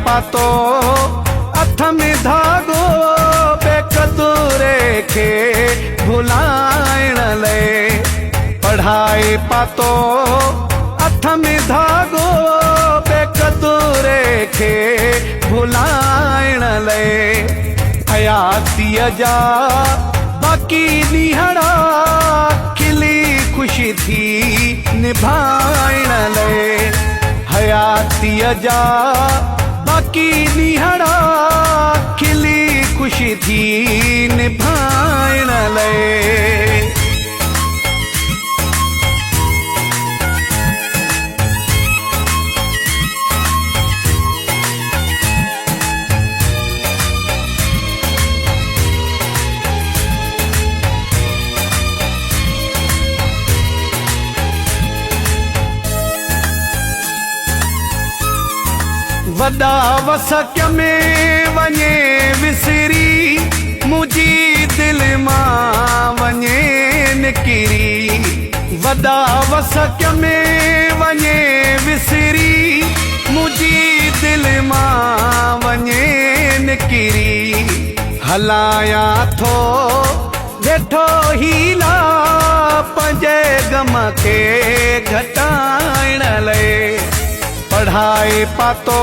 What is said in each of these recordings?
पातो हथ में धागो बेकदूरे खे भुलाइण लाइ। पढ़ाए पातो हथ में धागो बेकदूरे खे भुलाइण लाइ। हयातीअ जा बाक़ी ॾींहड़ा खिली ख़ुशी थी निभाइण लाइ। हयातीअ जा बाक़ी ॾींहड़ा खिली ख़ुशी थी निभाइण लाइ। वॾा वसक में वञे विसरी मुंहिंजी दिलि मां वञे निकिरी। वॾा वसक में वञे विसरी मुंहिंजी दिलि मां वञे निकिरी। हलायां थो वेठो हीला पंहिंजे गम खे घटाइण लाइ। पढ़ाए पातो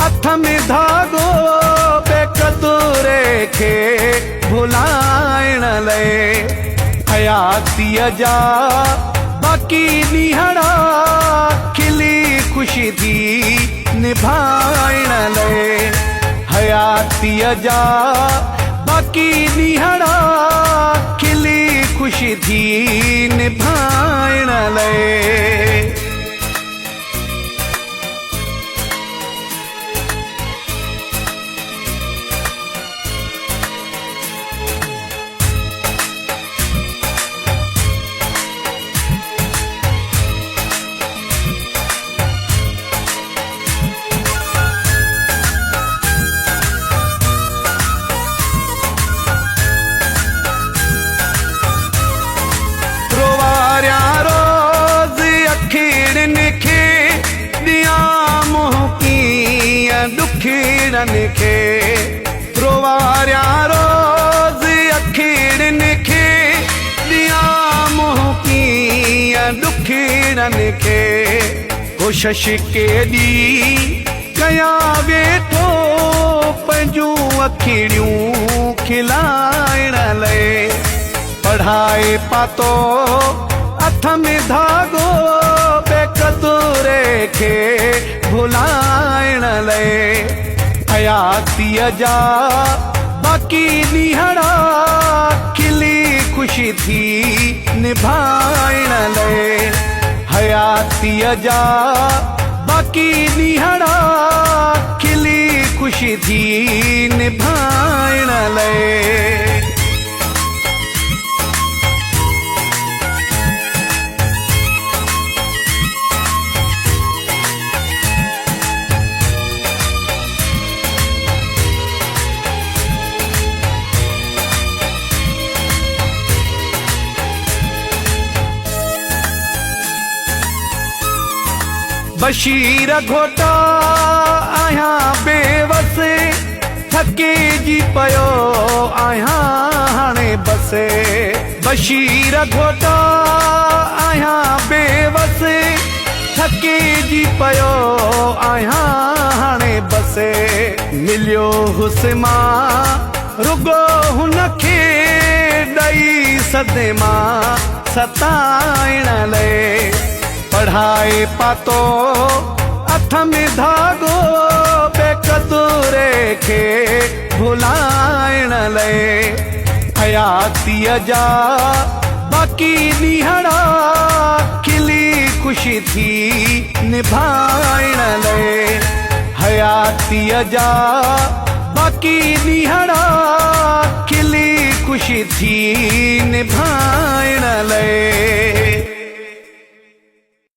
हथ में धागो बेकदूरे खे भुलाइण लाइ। हयातीअ जा बाक़ी ॾींहड़ा खिली ख़ुशी थी निभाइण लाइ। हयातीअ जा बाक़ी ॾींहड़ा खिली ख़ुशी थी निभाइण लाइ। ॾुखिड़नि खे रोवारिया रोज़ अखिड़नि खे ॾियां मुंहुं कीअं ॾुखिड़नि खे। कोशिश केॾी कयां वेठो पंहिंजूं अखिड़ियूं खिलाइण लाइ। पढ़ाए पातो हथ में धागो बेकदूरे खे भुलाइण लाइ। हयातीअ जा बाक़ी ॾींहड़ा खिली ख़ुशी थी निभाइण लाइ। हयातीअ जा बाक़ी ॾींहड़ा खिली ख़ुशी थी निभाइण लाइ। बशीर घोटा आहियां बेवस थकिजी पियो आहियां हाणे बस। बशीर घोटा आहियां बेवस थकिजी पियो आहियां हाणे बस। मिलियो हुस्मा रुगो हुनखे ॾेई सदमा सताइण लाइ। पढ़ाए पातो हथ में धागो बेकदूरे खे भुलाइण लाइ। हयातीअ जा बाक़ी ॾींहड़ा खिली ख़ुशी थी निभाइण लाइ। हयातीअ जा बाक़ी ॾींहड़ा खिली ख़ुशी थी निभाइण लाइ।